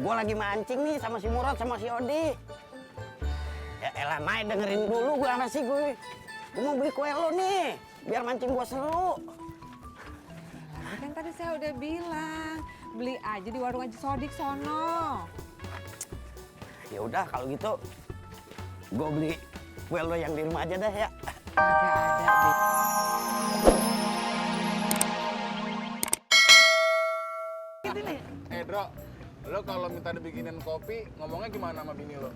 Gue lagi mancing nih sama si Murad sama si Odi. Ya elah, Mai, dengerin dulu gue sama si gue. Gue mau beli kue lo nih, biar mancing gue seru. Kan tadi saya udah bilang, beli aja di warung Haji Sodik sono. Ya udah kalau gitu, gue beli kue lo yang di rumah aja dah ya. Agak ada deh. Dro, lo kalau minta dibikinin kopi, ngomongnya gimana sama bini lo?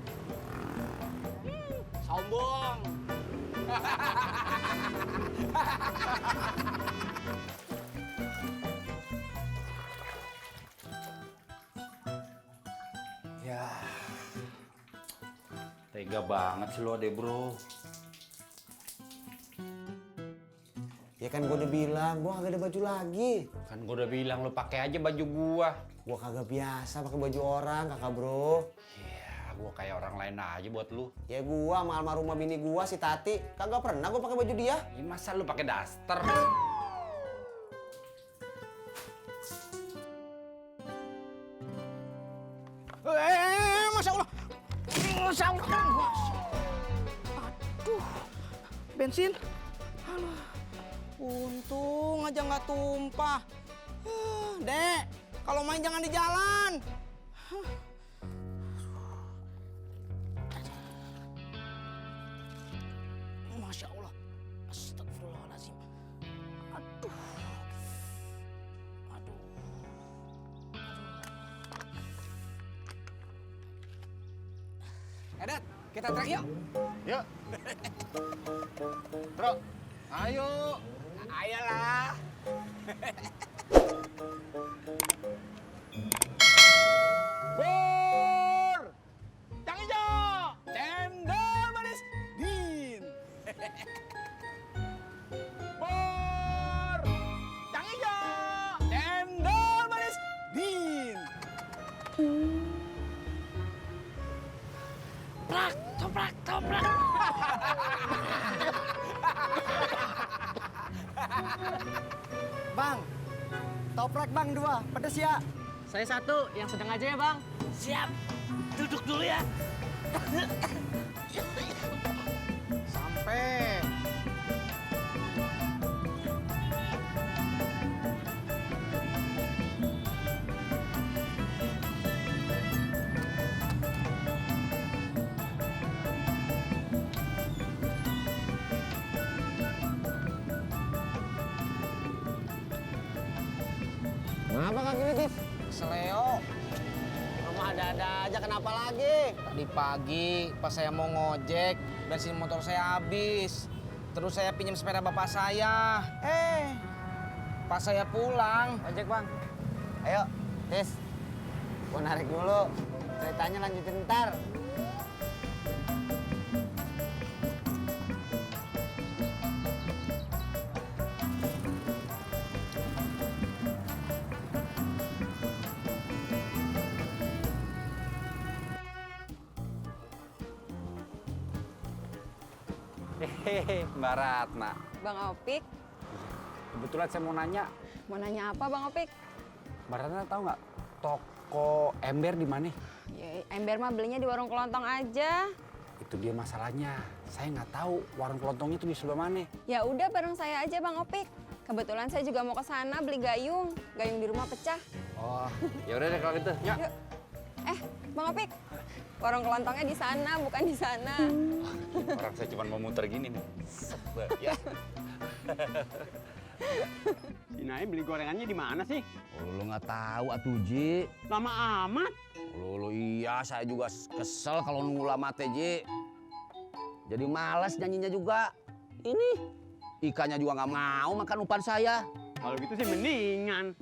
Sombong. Ya, tega banget sih lo deh bro. Ya kan gue udah bilang, gue kagak ada baju lagi. Kan gue udah bilang lo pakai aja baju gua. Gue kagak biasa pakai baju orang, kakak bro. Ya, gua kayak orang lain aja buat lu. Ya gue sama almarhumah bini gue si Tati, kagak pernah gue pakai baju dia. Ya, masa lu pakai daster? Masya Allah. Masya Allah. Aduh, bensin. Aduh, untung aja nggak tumpah. Dek, kalau main jangan di jalan. Masya Allah. Astagfirullahaladzim. Aduh. Aduh. Edet, kita trek yuk. Yuk. Bro, ayo. Ayolah. Bur! Yang hijau! Cendol manis din! Bur! Yang hijau! Cendol manis din! Prak! Toprak! Toprak! Bang, toprak bang 2, pedes ya? Saya 1, yang sedang aja ya bang. Siap. Duduk dulu ya. Sampai. Kenapa kaki Tis? Seleo, Rumah ada-ada aja, kenapa lagi? tadi pagi pas saya mau ngojek, bensin motor saya habis. Terus saya pinjam sepeda bapak saya. Pas saya pulang, Ojek bang. Ayo, Tis. Gue narik dulu. Ceritanya lanjutin ntar. Hehehe, Mbak Ratna. Bang Opik, Kebetulan saya mau nanya, mau nanya apa Bang Opik? Mbak Ratna tahu nggak toko ember di mana? Ya, ember mah belinya di warung kelontong aja. Itu dia masalahnya. Saya nggak tahu warung kelontongnya itu di sebelah mana. Ya udah bareng saya aja Bang Opik. Kebetulan saya juga mau ke sana beli gayung. Gayung di rumah pecah. Oh, ya udah deh kalau gitu. Yuk. Yuk. Bang Opik, warung kelontongnya di sana, bukan di sana. Orang saya cuma mau muter gini nih. Ya. Si Naim beli gorengannya di mana sih? Lu nggak tahu atuh, Ji. Lama amat. Lu iya, saya juga kesel kalau nunggu lama teh, Ji. Jadi malas nyanyinya juga. Ini ikannya juga nggak mau makan umpan saya. Kalau gitu sih mendingan.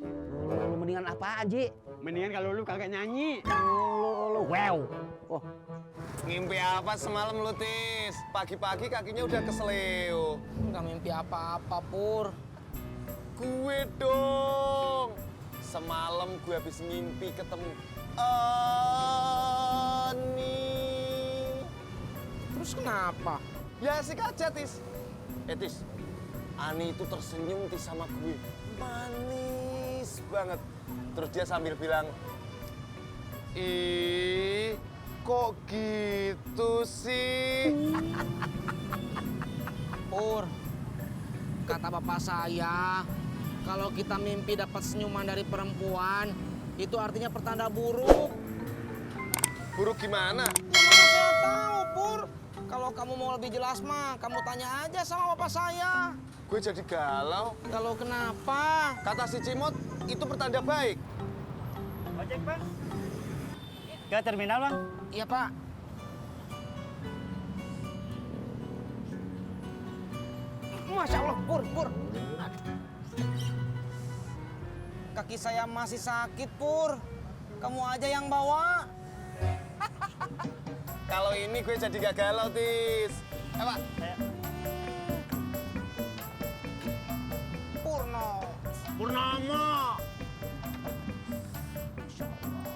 Lu mendingan apaan, Ji? Mendingan kalau lu kagak nyanyi. Lu wow. Oh, Ngimpi apa semalam lu, Tis? Pagi-pagi kakinya udah keseleo. nggak mimpi apa-apa, Pur. Gue dong. Semalam gue habis ngimpi ketemu Ani. Terus kenapa? Ya asik aja, Tis. Tis, Ani itu tersenyum Tis sama gue. Manis banget. Terus dia sambil bilang, Ih, kok gitu sih? Pur, kata bapak saya, kalau kita mimpi dapat senyuman dari perempuan, itu artinya pertanda buruk. Buruk gimana? Mana saya tahu, Pur. Kalau kamu mau lebih jelas mah, kamu tanya aja sama bapak saya. Gue jadi galau. Kalau kenapa? Kata si Cimot, itu pertanda baik. Ojek, Bang. Ke terminal, Bang. Iya, Pak. Masya Allah, Pur. Kaki saya masih sakit, Pur. Kamu aja yang bawa. Kalau ini gue jadi gak galau, Tis. Pak. Purno. Purnomo.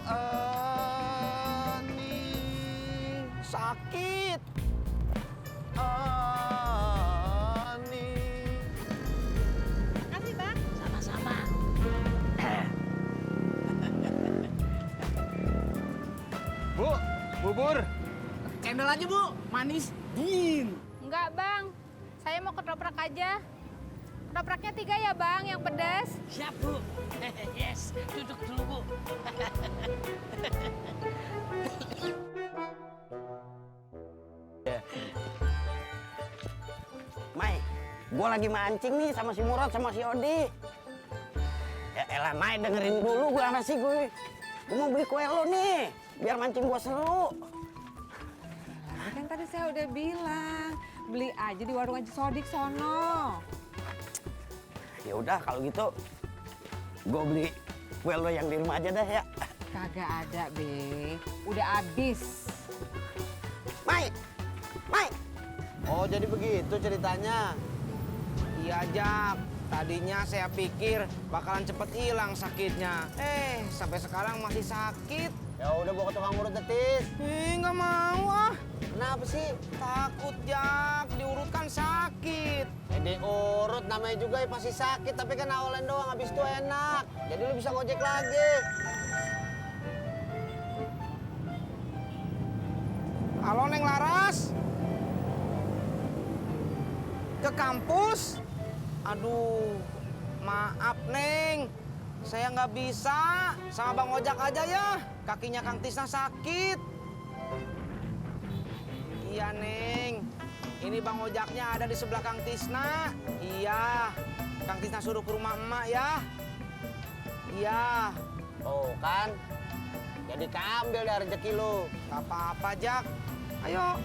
Ani sakit. Ani. Kasih bang. Sama-sama. Bu, bubur. Cendol aja, Bu. Manis. Dingin. Enggak bang, saya mau ketoprak aja. Ketopraknya 3 ya bang, yang pedas. Siap, Bu. Yes, duduk dulu, Bu. Mai, gue lagi mancing nih sama si Murad sama si Odi. Ya elah, Mai dengerin dulu gue sih gue. Gue mau beli kue lo nih, biar mancing gue seru. Nah, kan tadi saya udah bilang, beli aja di warung Haji Sodik sono. Ya udah kalau gitu, gue beli kue lo yang di rumah aja dah ya. Kagak ada, Be. Udah habis. Mai, Mai. Oh, jadi begitu ceritanya. Iya, Jak. Tadinya saya pikir bakalan cepet hilang sakitnya. Sampai sekarang masih sakit. Ya udah bawa ke tukang urut Tis. Nggak mau ah. Kenapa sih? Takut, Jak. Diurut kan sakit. Diurut namanya juga ya pasti sakit, tapi kan awalan doang, habis itu enak. Jadi lu bisa ngojek lagi. Halo, Neng Laras. Ke kampus? Aduh, maaf, Neng. Saya nggak bisa. Sama Bang Ojak aja ya. Kakinya Kang Tisna sakit. Iya, Neng. Ini Bang Ojaknya ada di sebelah Kang Tisna. Iya. Kang Tisna suruh ke rumah emak ya. Iya. Tuh kan, jadi keambil dari rezeki lu. Gak apa-apa, Jak. Ayo.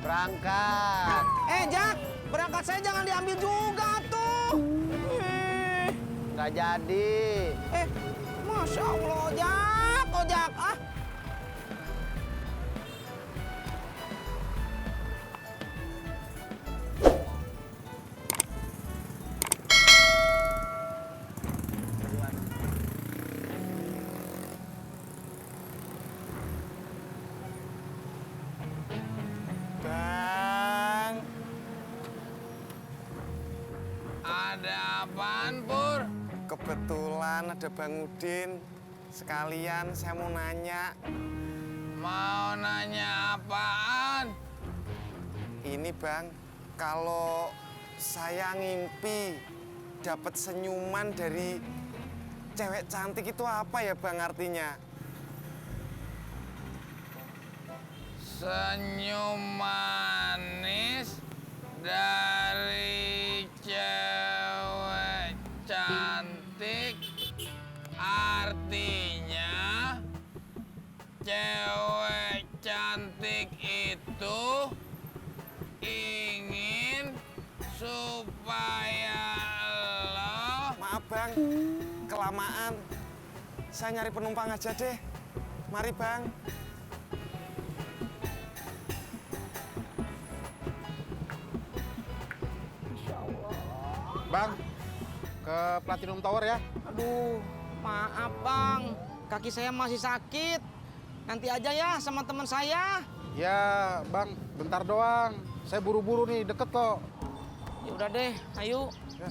Berangkat. Jak, berangkat saya jangan diambil juga tuh. Nggak jadi. Masya Allah, Ojak, Ojak. Ah. Bang. Ada apaan, Pur? Kebetulan ada Bang Udin. Sekalian saya mau nanya. Mau nanya apaan? Ini Bang, kalau saya ngimpi dapat senyuman dari cewek cantik itu apa ya Bang artinya? Senyum manis dari cewek cantik artinya cewek cantik itu ingin supaya lo Maaf Bang, kelamaan. Saya nyari penumpang aja deh. Mari Bang. Bang, ke Platinum Tower ya. Aduh, maaf Bang. Kaki saya masih sakit. Nanti aja ya sama teman saya. Ya, Bang, bentar doang. Saya buru-buru nih, deket kok. Ya udah deh, ayo. Ya.